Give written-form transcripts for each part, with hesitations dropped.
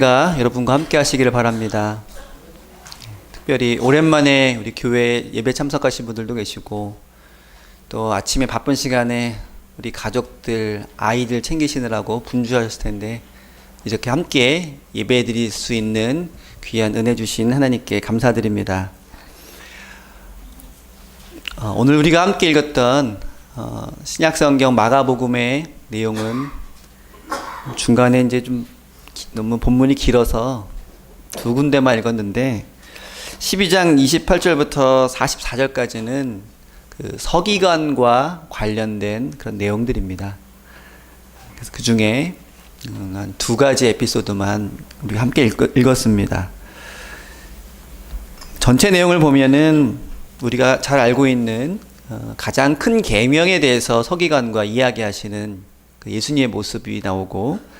은혜가 여러분과 함께 하시기를 바랍니다. 특별히 오랜만에 우리 교회 예배 참석하신 분들도 계시고, 또 아침에 바쁜 시간에 우리 가족들, 아이들 챙기시느라고 분주하셨을 텐데, 이렇게 함께 예배 드릴 수 있는 귀한 은혜 주신 하나님께 감사드립니다. 오늘 우리가 함께 읽었던 신약성경 마가복음의 내용은 중간에 이제 좀 너무 본문이 길어서 두 군데만 읽었는데, 12장 28절부터 44절까지는 그 서기관과 관련된 그런 내용들입니다. 그래서 그 중에 한 두 가지 에피소드만 우리 함께 읽었습니다. 전체 내용을 보면은 우리가 잘 알고 있는 가장 큰 계명에 대해서 서기관과 이야기하시는 그 예수님의 모습이 나오고,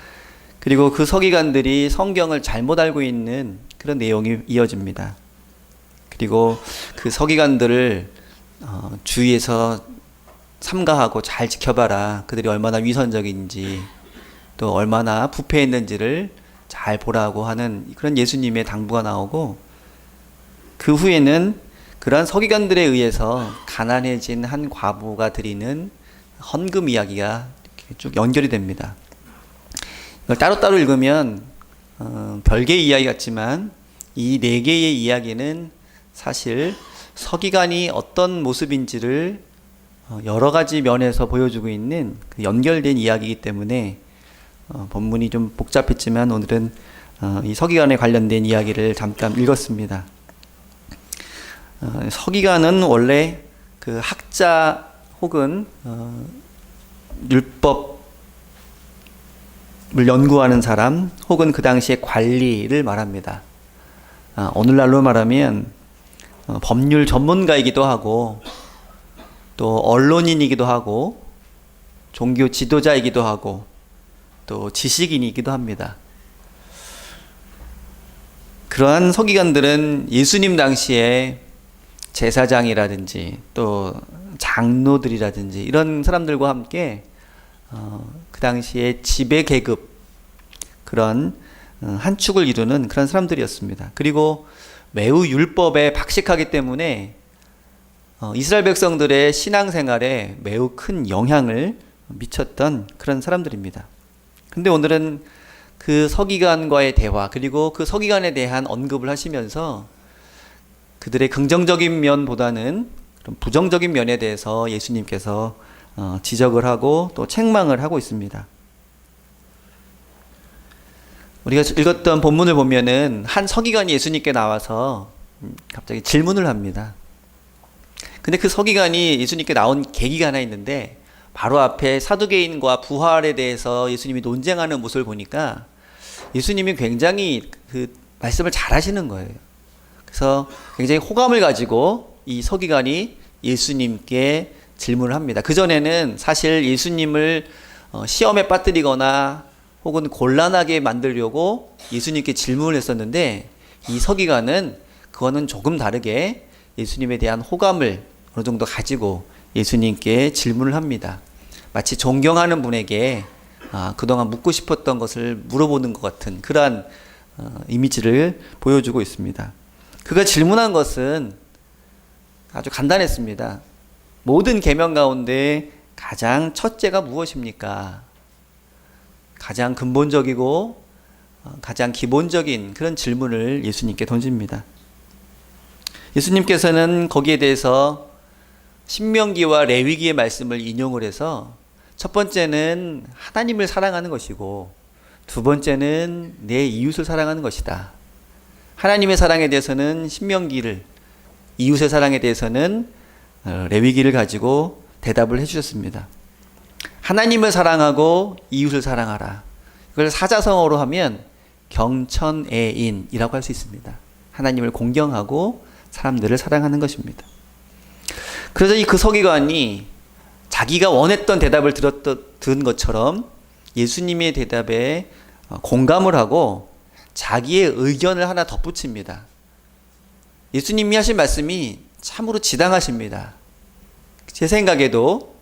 그리고 그 서기관들이 성경을 잘못 알고 있는 그런 내용이 이어집니다. 그리고 그 서기관들을 주위에서 삼가하고 잘 지켜봐라. 그들이 얼마나 위선적인지, 또 얼마나 부패했는지를 잘 보라고 하는 그런 예수님의 당부가 나오고, 그 후에는 그러한 서기관들에 의해서 가난해진 한 과부가 드리는 헌금 이야기가 이렇게 쭉 연결이 됩니다. 이걸 따로따로 읽으면 별개의 이야기 같지만, 이 네 개의 이야기는 사실 서기관이 어떤 모습인지를 여러 가지 면에서 보여주고 있는 그 연결된 이야기이기 때문에 본문이 좀 복잡했지만 오늘은 이 서기관에 관련된 이야기를 잠깐 읽었습니다. 서기관은 원래 그 학자 혹은 율법을 연구하는 사람 혹은 그 당시의 관리를 말합니다. 오늘날로 말하면 법률 전문가이기도 하고, 또 언론인이기도 하고, 종교 지도자이기도 하고, 또 지식인이기도 합니다. 그러한 서기관들은 예수님 당시에 제사장이라든지 또 장로들이라든지 이런 사람들과 함께 그 당시에 지배 계급, 그런 한 축을 이루는 그런 사람들이었습니다. 그리고 매우 율법에 박식하기 때문에 이스라엘 백성들의 신앙생활에 매우 큰 영향을 미쳤던 그런 사람들입니다. 근데 오늘은 그 서기관과의 대화, 그리고 그 서기관에 대한 언급을 하시면서 그들의 긍정적인 면보다는 그런 부정적인 면에 대해서 예수님께서 지적을 하고 또 책망을 하고 있습니다. 우리가 읽었던 본문을 보면은 한 서기관이 예수님께 나와서 갑자기 질문을 합니다. 근데 그 서기관이 예수님께 나온 계기가 하나 있는데, 바로 앞에 사두개인과 부활에 대해서 예수님이 논쟁하는 모습을 보니까 예수님이 굉장히 그 말씀을 잘 하시는 거예요. 그래서 굉장히 호감을 가지고 이 서기관이 예수님께 질문을 합니다. 그전에는 사실 예수님을 시험에 빠뜨리거나 혹은 곤란하게 만들려고 예수님께 질문을 했었는데, 이 서기관은 그거는 조금 다르게 예수님에 대한 호감을 어느 정도 가지고 예수님께 질문을 합니다. 마치 존경하는 분에게 그동안 묻고 싶었던 것을 물어보는 것 같은 그러한 이미지를 보여주고 있습니다. 그가 질문한 것은 아주 간단했습니다. 모든 계명 가운데 가장 첫째가 무엇입니까? 가장 근본적이고 가장 기본적인 그런 질문을 예수님께 던집니다. 예수님께서는 거기에 대해서 신명기와 레위기의 말씀을 인용을 해서, 첫 번째는 하나님을 사랑하는 것이고, 두 번째는 내 이웃을 사랑하는 것이다. 하나님의 사랑에 대해서는 신명기를, 이웃의 사랑에 대해서는 레위기를 가지고 대답을 해주셨습니다. 하나님을 사랑하고 이웃을 사랑하라. 이걸 사자성어로 하면 경천애인이라고 할 수 있습니다. 하나님을 공경하고 사람들을 사랑하는 것입니다. 그래서 그 서기관이 자기가 원했던 대답을 들은 것처럼 예수님의 대답에 공감을 하고 자기의 의견을 하나 덧붙입니다. 예수님이 하신 말씀이 참으로 지당하십니다. 제 생각에도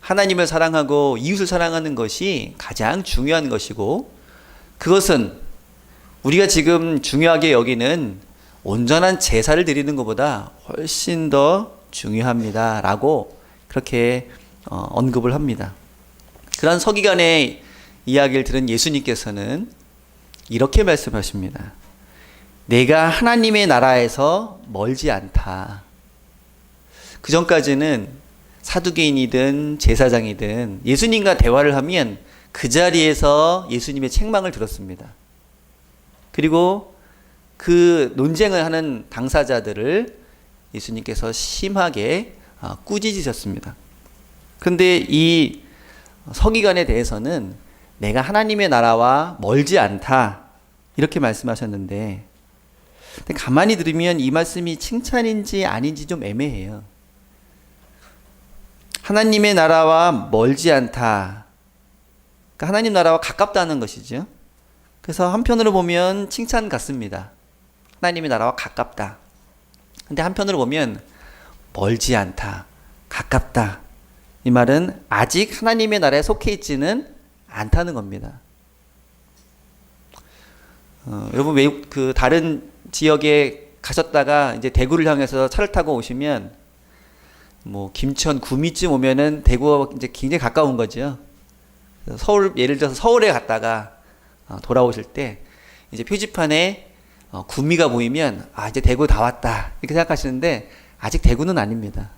하나님을 사랑하고 이웃을 사랑하는 것이 가장 중요한 것이고, 그것은 우리가 지금 중요하게 여기는 온전한 제사를 드리는 것보다 훨씬 더 중요합니다. 라고 그렇게 언급을 합니다. 그런 서기관의 이야기를 들은 예수님께서는 이렇게 말씀하십니다. 내가 하나님의 나라에서 멀지 않다. 그 전까지는 사두개인이든 제사장이든 예수님과 대화를 하면 그 자리에서 예수님의 책망을 들었습니다. 그리고 그 논쟁을 하는 당사자들을 예수님께서 심하게 꾸짖으셨습니다. 그런데 이 서기관에 대해서는 내가 하나님의 나라와 멀지 않다 이렇게 말씀하셨는데, 가만히 들으면 이 말씀이 칭찬인지 아닌지 좀 애매해요. 하나님의 나라와 멀지 않다. 그러니까 하나님 나라와 가깝다는 것이죠. 그래서 한편으로 보면 칭찬 같습니다. 하나님의 나라와 가깝다. 근데 한편으로 보면 멀지 않다, 가깝다. 이 말은 아직 하나님의 나라에 속해 있지는 않다는 겁니다. 여러분 외국 다른 지역에 가셨다가 이제 대구를 향해서 차를 타고 오시면 뭐 김천, 구미쯤 오면은 대구가 이제 굉장히 가까운 거죠. 서울, 예를 들어서 서울에 갔다가 돌아오실 때 이제 표지판에 구미가 보이면 이제 대구 다 왔다 이렇게 생각하시는데 아직 대구는 아닙니다.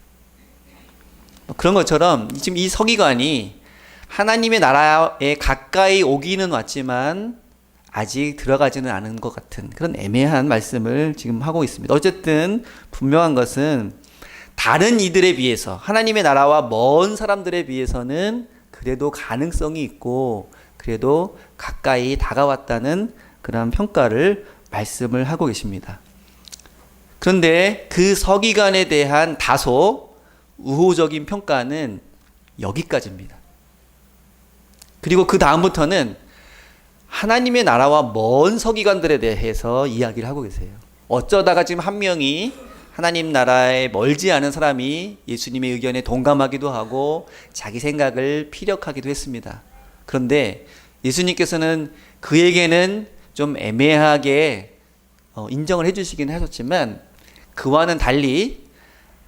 그런 것처럼 지금 이 서기관이 하나님의 나라에 가까이 오기는 왔지만 아직 들어가지는 않은 것 같은 그런 애매한 말씀을 지금 하고 있습니다. 어쨌든 분명한 것은 다른 이들에 비해서 하나님의 나라와 먼 사람들에 비해서는 그래도 가능성이 있고 그래도 가까이 다가왔다는 그런 평가를 말씀을 하고 계십니다. 그런데 그 서기관에 대한 다소 우호적인 평가는 여기까지입니다. 그리고 그 다음부터는 하나님의 나라와 먼 서기관들에 대해서 이야기를 하고 계세요. 어쩌다가 지금 한 명이 하나님 나라에 멀지 않은 사람이 예수님의 의견에 동감하기도 하고 자기 생각을 피력하기도 했습니다. 그런데 예수님께서는 그에게는 좀 애매하게 인정을 해주시긴 하셨지만 그와는 달리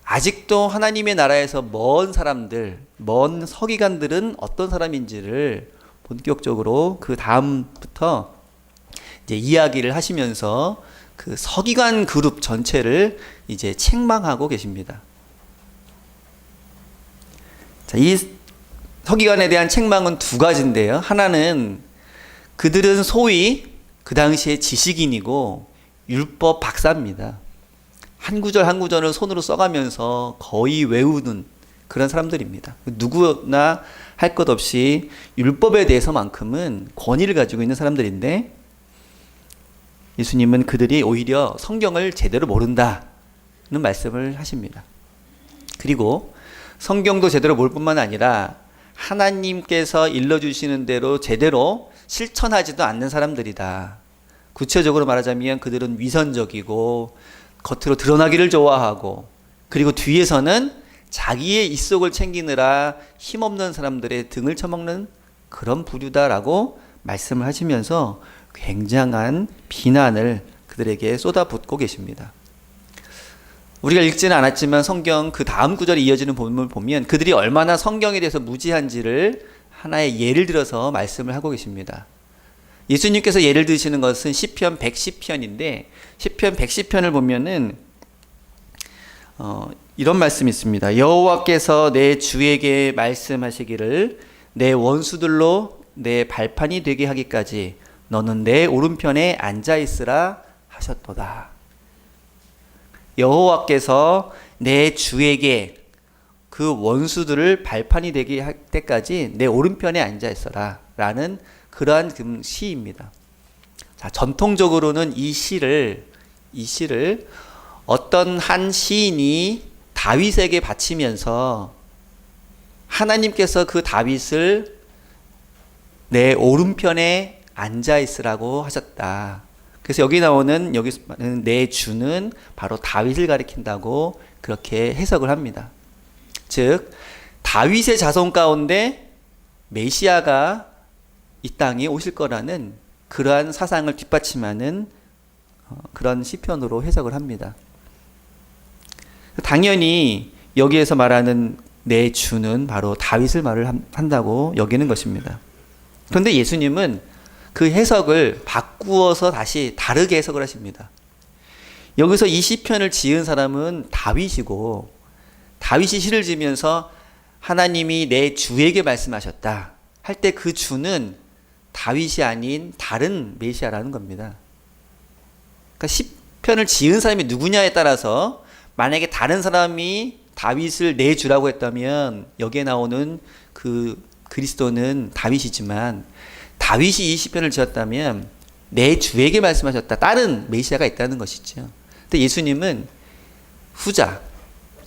아직도 하나님의 나라에서 먼 사람들, 먼 서기관들은 어떤 사람인지를 본격적으로 그 다음부터 이제 이야기를 하시면서 그 서기관 그룹 전체를 이제 책망하고 계십니다. 자, 이 서기관에 대한 책망은 두 가지인데요. 하나는 그들은 소위 그 당시에 지식인이고 율법 박사입니다. 한 구절 한 구절을 손으로 써가면서 거의 외우는 그런 사람들입니다. 누구나 할 것 없이 율법에 대해서만큼은 권위를 가지고 있는 사람들인데 예수님은 그들이 오히려 성경을 제대로 모른다는 말씀을 하십니다. 그리고 성경도 제대로 모를 뿐만 아니라 하나님께서 일러주시는 대로 제대로 실천하지도 않는 사람들이다. 구체적으로 말하자면 그들은 위선적이고 겉으로 드러나기를 좋아하고 그리고 뒤에서는 자기의 입속을 챙기느라 힘없는 사람들의 등을 쳐먹는 그런 부류다라고 말씀을 하시면서 굉장한 비난을 그들에게 쏟아붓고 계십니다. 우리가 읽지는 않았지만 성경 그 다음 구절에 이어지는 본문을 보면 그들이 얼마나 성경에 대해서 무지한지를 하나의 예를 들어서 말씀을 하고 계십니다. 예수님께서 예를 드시는 것은 시편 110편인데 시편 110편을 보면은 이런 말씀이 있습니다. 여호와께서 내 주에게 말씀하시기를 내 원수들로 내 발판이 되게 하기까지 너는 내 오른편에 앉아 있으라 하셨도다. 여호와께서 내 주에게 그 원수들을 발판이 되게 할 때까지 내 오른편에 앉아 있어라 라는 그러한 시입니다. 자, 전통적으로는 이 시를 어떤 한 시인이 다윗에게 바치면서 하나님께서 그 다윗을 내 오른편에 앉아 있으라고 하셨다. 그래서 여기 나오는 내 주는 바로 다윗을 가리킨다고 그렇게 해석을 합니다. 즉 다윗의 자손 가운데 메시아가 이 땅에 오실 거라는 그러한 사상을 뒷받침하는 그런 시편으로 해석을 합니다. 당연히 여기에서 말하는 내 주는 바로 다윗을 말을 한다고 여기는 것입니다. 그런데 예수님은 그 해석을 바꾸어서 다시 다르게 해석을 하십니다. 여기서 이 시편을 지은 사람은 다윗이고, 다윗이 시를 지으면서 하나님이 내 주에게 말씀하셨다 할 때 그 주는 다윗이 아닌 다른 메시아라는 겁니다. 그러니까 시편을 지은 사람이 누구냐에 따라서 만약에 다른 사람이 다윗을 내 주라고 했다면 여기에 나오는 그 그리스도는 다윗이지만, 다윗이 이 시편을 지었다면 내 주에게 말씀하셨다, 다른 메시아가 있다는 것이죠. 근데 예수님은 후자,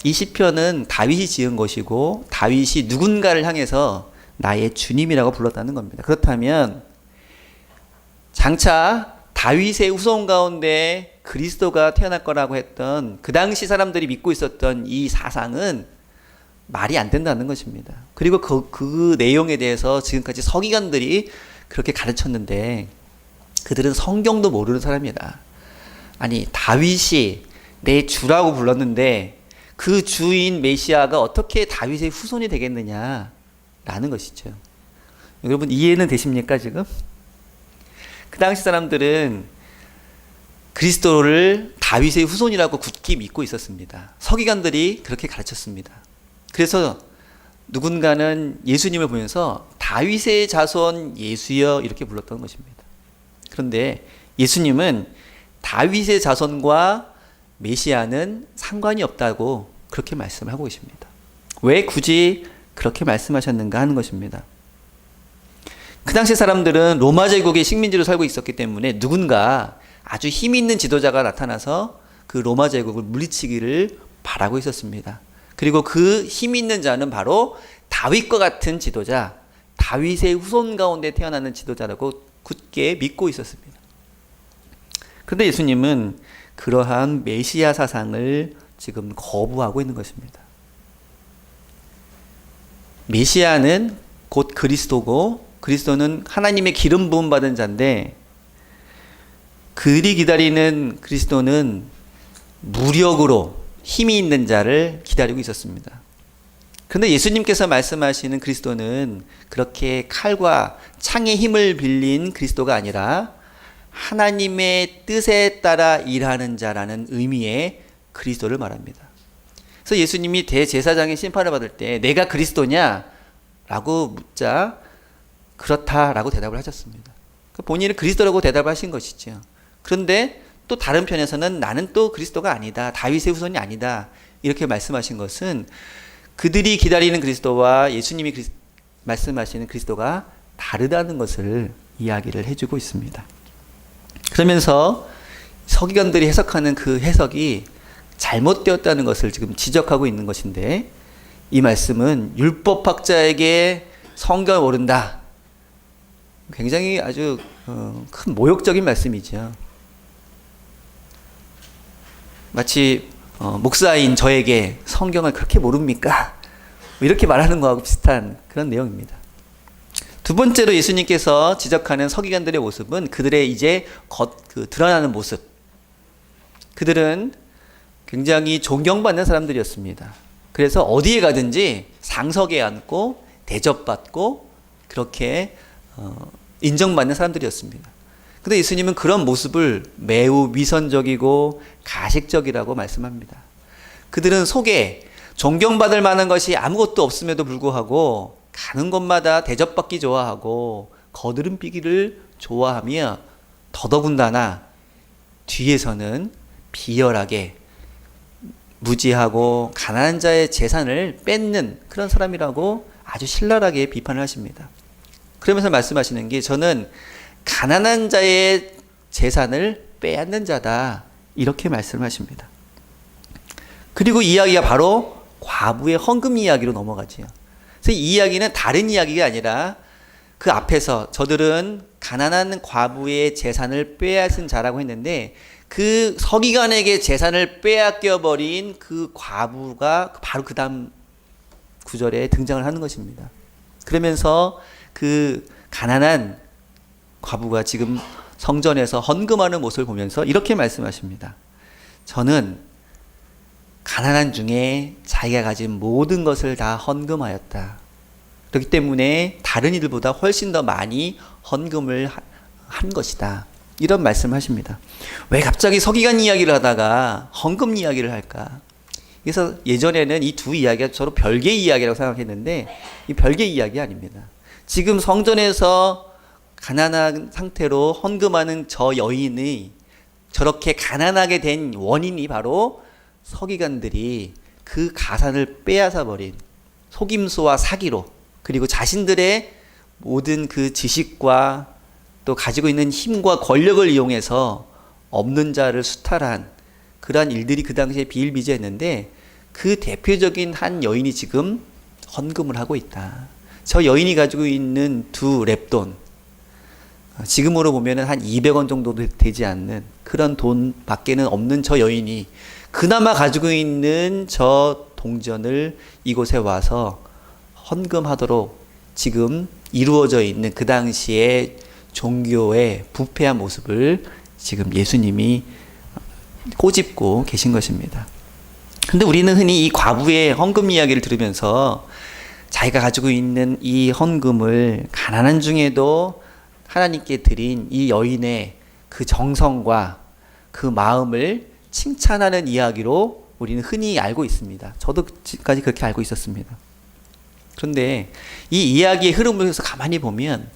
이 시편은 다윗이 지은 것이고 다윗이 누군가를 향해서 나의 주님이라고 불렀다는 겁니다. 그렇다면 장차 다윗의 후손 가운데 그리스도가 태어날 거라고 했던 그 당시 사람들이 믿고 있었던 이 사상은 말이 안 된다는 것입니다. 그리고 그 내용에 대해서 지금까지 서기관들이 그렇게 가르쳤는데 그들은 성경도 모르는 사람이다. 아니, 다윗이 내 주라고 불렀는데 그 주인 메시아가 어떻게 다윗의 후손이 되겠느냐라는 것이죠. 여러분 이해는 되십니까 지금? 그 당시 사람들은 그리스도를 다윗의 후손이라고 굳게 믿고 있었습니다. 서기관들이 그렇게 가르쳤습니다. 그래서 누군가는 예수님을 보면서 다윗의 자손 예수여 이렇게 불렀던 것입니다. 그런데 예수님은 다윗의 자손과 메시아는 상관이 없다고 그렇게 말씀하고 계십니다. 왜 굳이 그렇게 말씀하셨는가 하는 것입니다. 그 당시 사람들은 로마 제국의 식민지로 살고 있었기 때문에 누군가 아주 힘 있는 지도자가 나타나서 그 로마 제국을 물리치기를 바라고 있었습니다. 그리고 그 힘 있는 자는 바로 다윗과 같은 지도자, 다윗의 후손 가운데 태어나는 지도자라고 굳게 믿고 있었습니다. 그런데 예수님은 그러한 메시아 사상을 지금 거부하고 있는 것입니다. 메시아는 곧 그리스도고, 그리스도는 하나님의 기름 부음 받은 자인데, 그들이 기다리는 그리스도는 무력으로 힘이 있는 자를 기다리고 있었습니다. 그런데 예수님께서 말씀하시는 그리스도는 그렇게 칼과 창의 힘을 빌린 그리스도가 아니라 하나님의 뜻에 따라 일하는 자라는 의미의 그리스도를 말합니다. 그래서 예수님이 대제사장의 심판을 받을 때 내가 그리스도냐? 라고 묻자 그렇다라고 대답을 하셨습니다. 본인은 그리스도라고 대답을 하신 것이죠. 그런데 또 다른 편에서는 나는 또 그리스도가 아니다, 다윗의 후손이 아니다 이렇게 말씀하신 것은 그들이 기다리는 그리스도와 예수님이 말씀하시는 그리스도가 다르다는 것을 이야기를 해주고 있습니다. 그러면서 서기관들이 해석하는 그 해석이 잘못되었다는 것을 지금 지적하고 있는 것인데, 이 말씀은 율법학자에게 성경을 모른다, 굉장히 아주 큰 모욕적인 말씀이죠. 마치 목사인 저에게 성경을 그렇게 모릅니까? 이렇게 말하는 거하고 비슷한 그런 내용입니다. 두 번째로 예수님께서 지적하는 서기관들의 모습은 그들의 이제 드러나는 모습. 그들은 굉장히 존경받는 사람들이었습니다. 그래서 어디에 가든지 상석에 앉고 대접받고 그렇게 인정받는 사람들이었습니다. 그런데 예수님은 그런 모습을 매우 위선적이고 가식적이라고 말씀합니다. 그들은 속에 존경받을 만한 것이 아무것도 없음에도 불구하고 가는 곳마다 대접받기 좋아하고 거드름 피기를 좋아하며, 더더군다나 뒤에서는 비열하게 무지하고 가난한 자의 재산을 뺏는 그런 사람이라고 아주 신랄하게 비판을 하십니다. 그러면서 말씀하시는 게, 저는 가난한 자의 재산을 빼앗는 자다 이렇게 말씀하십니다. 그리고 이야기가 바로 과부의 헌금 이야기로 넘어가지요. 그래서 이 이야기는 다른 이야기가 아니라 그 앞에서 저들은 가난한 과부의 재산을 빼앗은 자라고 했는데, 그 서기관에게 재산을 빼앗겨 버린 그 과부가 바로 그 다음 구절에 등장을 하는 것입니다. 그러면서 그 가난한 과부가 지금 성전에서 헌금하는 모습을 보면서 이렇게 말씀하십니다. 저는 가난한 중에 자기가 가진 모든 것을 다 헌금하였다. 그렇기 때문에 다른 이들보다 훨씬 더 많이 헌금을 한 것이다. 이런 말씀을 하십니다. 왜 갑자기 서기관 이야기를 하다가 헌금 이야기를 할까? 그래서 예전에는 이 두 이야기가 서로 별개의 이야기라고 생각했는데 이 별개의 이야기 아닙니다. 지금 성전에서 가난한 상태로 헌금하는 저 여인이 저렇게 가난하게 된 원인이 바로 서기관들이 그 가산을 빼앗아 버린 속임수와 사기로, 그리고 자신들의 모든 그 지식과 또 가지고 있는 힘과 권력을 이용해서 없는 자를 수탈한 그러한 일들이 그 당시에 비일비재했는데, 그 대표적인 한 여인이 지금 헌금을 하고 있다. 저 여인이 가지고 있는 두 랩돈, 지금으로 보면 한 200원 정도도 되지 않는 그런 돈 밖에는 없는 저 여인이 그나마 가지고 있는 저 동전을 이곳에 와서 헌금하도록 지금 이루어져 있는 그 당시에 종교의 부패한 모습을 지금 예수님이 꼬집고 계신 것입니다. 근데 우리는 흔히 이 과부의 헌금 이야기를 들으면서 자기가 가지고 있는 이 헌금을 가난한 중에도 하나님께 드린 이 여인의 그 정성과 그 마음을 칭찬하는 이야기로 우리는 흔히 알고 있습니다. 저도 지금까지 그렇게 알고 있었습니다. 그런데 이 이야기의 흐름을 해서 가만히 보면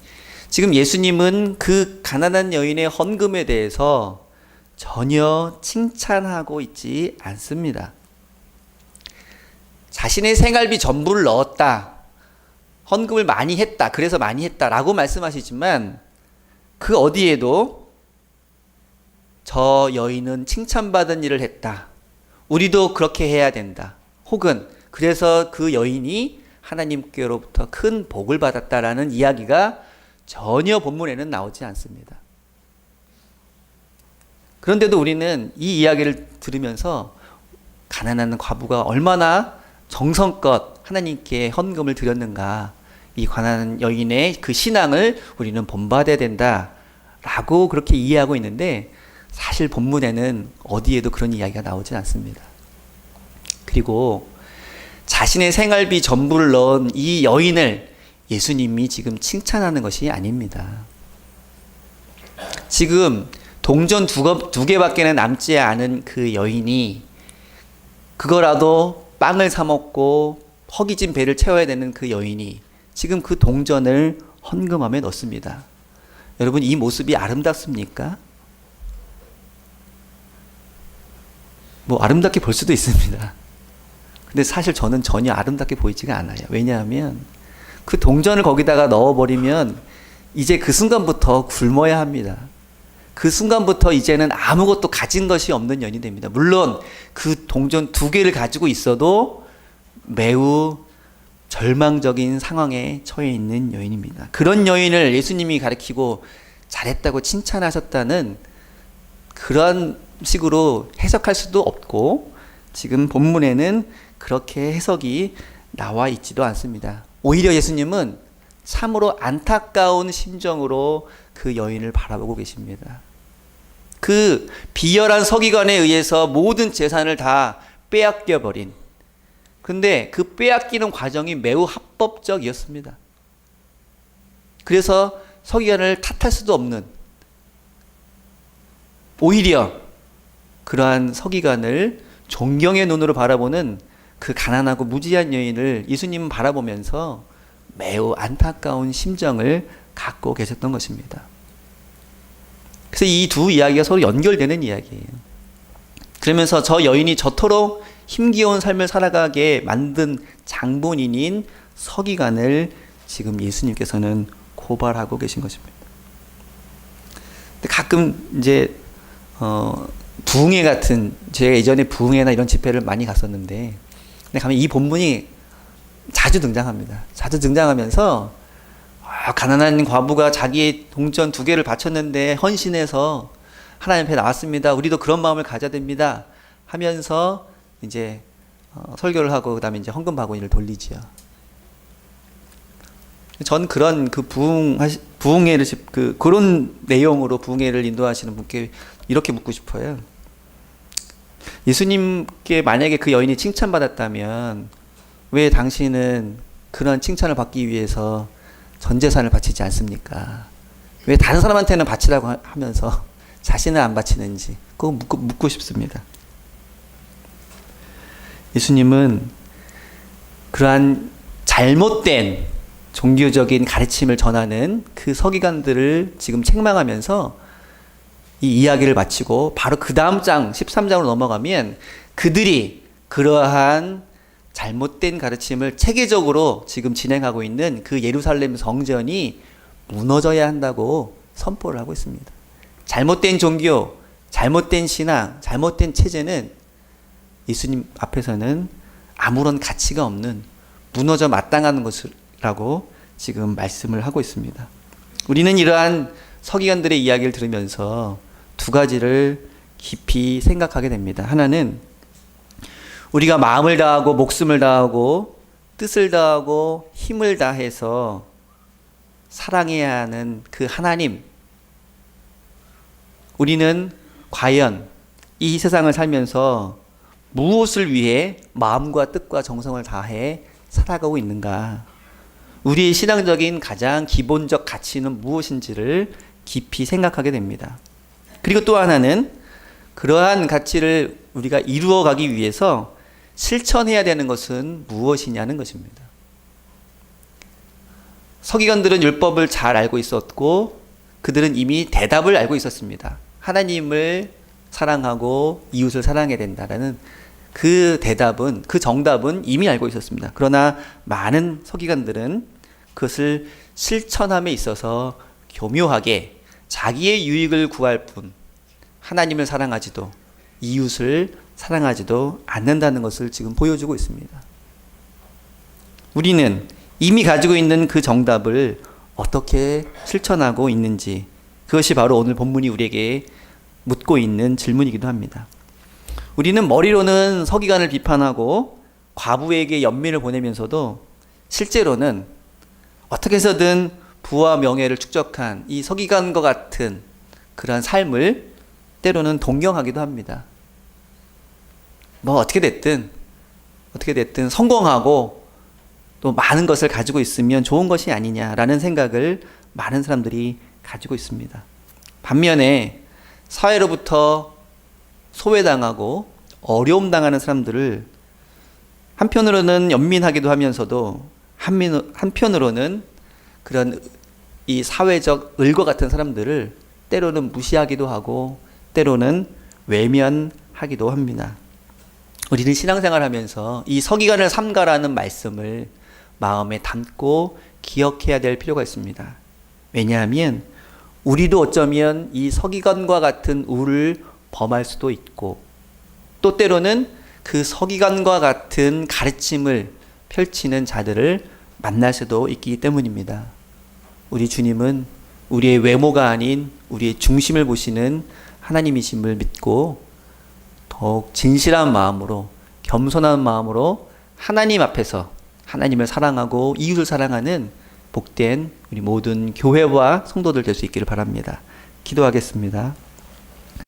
지금 예수님은 그 가난한 여인의 헌금에 대해서 전혀 칭찬하고 있지 않습니다. 자신의 생활비 전부를 넣었다, 헌금을 많이 했다, 그래서 많이 했다라고 말씀하시지만 그 어디에도 저 여인은 칭찬받은 일을 했다, 우리도 그렇게 해야 된다, 혹은 그래서 그 여인이 하나님께로부터 큰 복을 받았다라는 이야기가 전혀 본문에는 나오지 않습니다. 그런데도 우리는 이 이야기를 들으면서 가난한 과부가 얼마나 정성껏 하나님께 헌금을 드렸는가, 이 가난한 여인의 그 신앙을 우리는 본받아야 된다라고 그렇게 이해하고 있는데, 사실 본문에는 어디에도 그런 이야기가 나오지 않습니다. 그리고 자신의 생활비 전부를 넣은 이 여인을 예수님이 지금 칭찬하는 것이 아닙니다. 지금 동전 두 개밖에는 남지 않은 그 여인이 그거라도 빵을 사 먹고 허기진 배를 채워야 되는 그 여인이 지금 그 동전을 헌금함에 넣습니다. 여러분, 이 모습이 아름답습니까? 뭐 아름답게 볼 수도 있습니다. 근데 사실 저는 전혀 아름답게 보이지가 않아요. 왜냐하면 그 동전을 거기다가 넣어버리면 이제 그 순간부터 굶어야 합니다. 그 순간부터 이제는 아무것도 가진 것이 없는 여인이 됩니다. 물론 그 동전 2개를 가지고 있어도 매우 절망적인 상황에 처해 있는 여인입니다. 그런 여인을 예수님이 가리키고 잘했다고 칭찬하셨다는 그런 식으로 해석할 수도 없고, 지금 본문에는 그렇게 해석이 나와 있지도 않습니다. 오히려 예수님은 참으로 안타까운 심정으로 그 여인을 바라보고 계십니다. 그 비열한 서기관에 의해서 모든 재산을 다 빼앗겨 버린, 근데 그 빼앗기는 과정이 매우 합법적이었습니다. 그래서 서기관을 탓할 수도 없는, 오히려 그러한 서기관을 존경의 눈으로 바라보는 그 가난하고 무지한 여인을 예수님은 바라보면서 매우 안타까운 심정을 갖고 계셨던 것입니다. 그래서 이 두 이야기가 서로 연결되는 이야기예요. 그러면서 저 여인이 저토록 힘겨운 삶을 살아가게 만든 장본인인 서기관을 지금 예수님께서는 고발하고 계신 것입니다. 근데 가끔 이제 부흥회 같은, 제가 예전에 부흥회나 이런 집회를 많이 갔었는데, 근데 가면 이 본문이 자주 등장합니다. 자주 등장하면서 가난한 과부가 자기의 동전 2개를 바쳤는데 헌신해서 하나님 앞에 나왔습니다. 우리도 그런 마음을 가져야 됩니다. 하면서 이제 설교를 하고 그다음에 이제 헌금 바구니를 돌리지요. 전 그런 부흥회를 그런 내용으로 부흥회를 인도하시는 분께 이렇게 묻고 싶어요. 예수님께 만약에 그 여인이 칭찬받았다면 왜 당신은 그런 칭찬을 받기 위해서 전 재산을 바치지 않습니까? 왜 다른 사람한테는 바치라고 하면서 자신은 안 바치는지 그거 묻고 싶습니다. 예수님은 그러한 잘못된 종교적인 가르침을 전하는 그 서기관들을 지금 책망하면서 이 이야기를 마치고 바로 그 다음 장 13장으로 넘어가면 그들이 그러한 잘못된 가르침을 체계적으로 지금 진행하고 있는 그 예루살렘 성전이 무너져야 한다고 선포를 하고 있습니다. 잘못된 종교, 잘못된 신앙, 잘못된 체제는 예수님 앞에서는 아무런 가치가 없는 무너져 마땅한 것이라고 지금 말씀을 하고 있습니다. 우리는 이러한 서기관들의 이야기를 들으면서 두 가지를 깊이 생각하게 됩니다. 하나는 우리가 마음을 다하고 목숨을 다하고 뜻을 다하고 힘을 다해서 사랑해야 하는 그 하나님, 우리는 과연 이 세상을 살면서 무엇을 위해 마음과 뜻과 정성을 다해 살아가고 있는가? 우리의 신앙적인 가장 기본적 가치는 무엇인지를 깊이 생각하게 됩니다. 그리고 또 하나는 그러한 가치를 우리가 이루어가기 위해서 실천해야 되는 것은 무엇이냐는 것입니다. 서기관들은 율법을 잘 알고 있었고 그들은 이미 대답을 알고 있었습니다. 하나님을 사랑하고 이웃을 사랑해야 된다라는 그 대답은, 그 정답은 이미 알고 있었습니다. 그러나 많은 서기관들은 그것을 실천함에 있어서 교묘하게 자기의 유익을 구할 뿐 하나님을 사랑하지도 이웃을 사랑하지도 않는다는 것을 지금 보여주고 있습니다. 우리는 이미 가지고 있는 그 정답을 어떻게 실천하고 있는지, 그것이 바로 오늘 본문이 우리에게 묻고 있는 질문이기도 합니다. 우리는 머리로는 서기관을 비판하고 과부에게 연민을 보내면서도 실제로는 어떻게 해서든 부와 명예를 축적한 이 서기관과 같은 그러한 삶을 때로는 동경하기도 합니다. 어떻게 됐든 성공하고 또 많은 것을 가지고 있으면 좋은 것이 아니냐라는 생각을 많은 사람들이 가지고 있습니다. 반면에 사회로부터 소외당하고 어려움 당하는 사람들을 한편으로는 연민하기도 하면서도 한편으로는 그런 이 사회적 을과 같은 사람들을 때로는 무시하기도 하고 때로는 외면하기도 합니다. 우리는 신앙생활 하면서 이 서기관을 삼가라는 말씀을 마음에 담고 기억해야 될 필요가 있습니다. 왜냐하면 우리도 어쩌면 이 서기관과 같은 우를 범할 수도 있고 또 때로는 그 서기관과 같은 가르침을 펼치는 자들을 만날 수도 있기 때문입니다. 우리 주님은 우리의 외모가 아닌 우리의 중심을 보시는 하나님이심을 믿고 더욱 진실한 마음으로 겸손한 마음으로 하나님 앞에서 하나님을 사랑하고 이웃을 사랑하는 복된 우리 모든 교회와 성도들 될 수 있기를 바랍니다. 기도하겠습니다.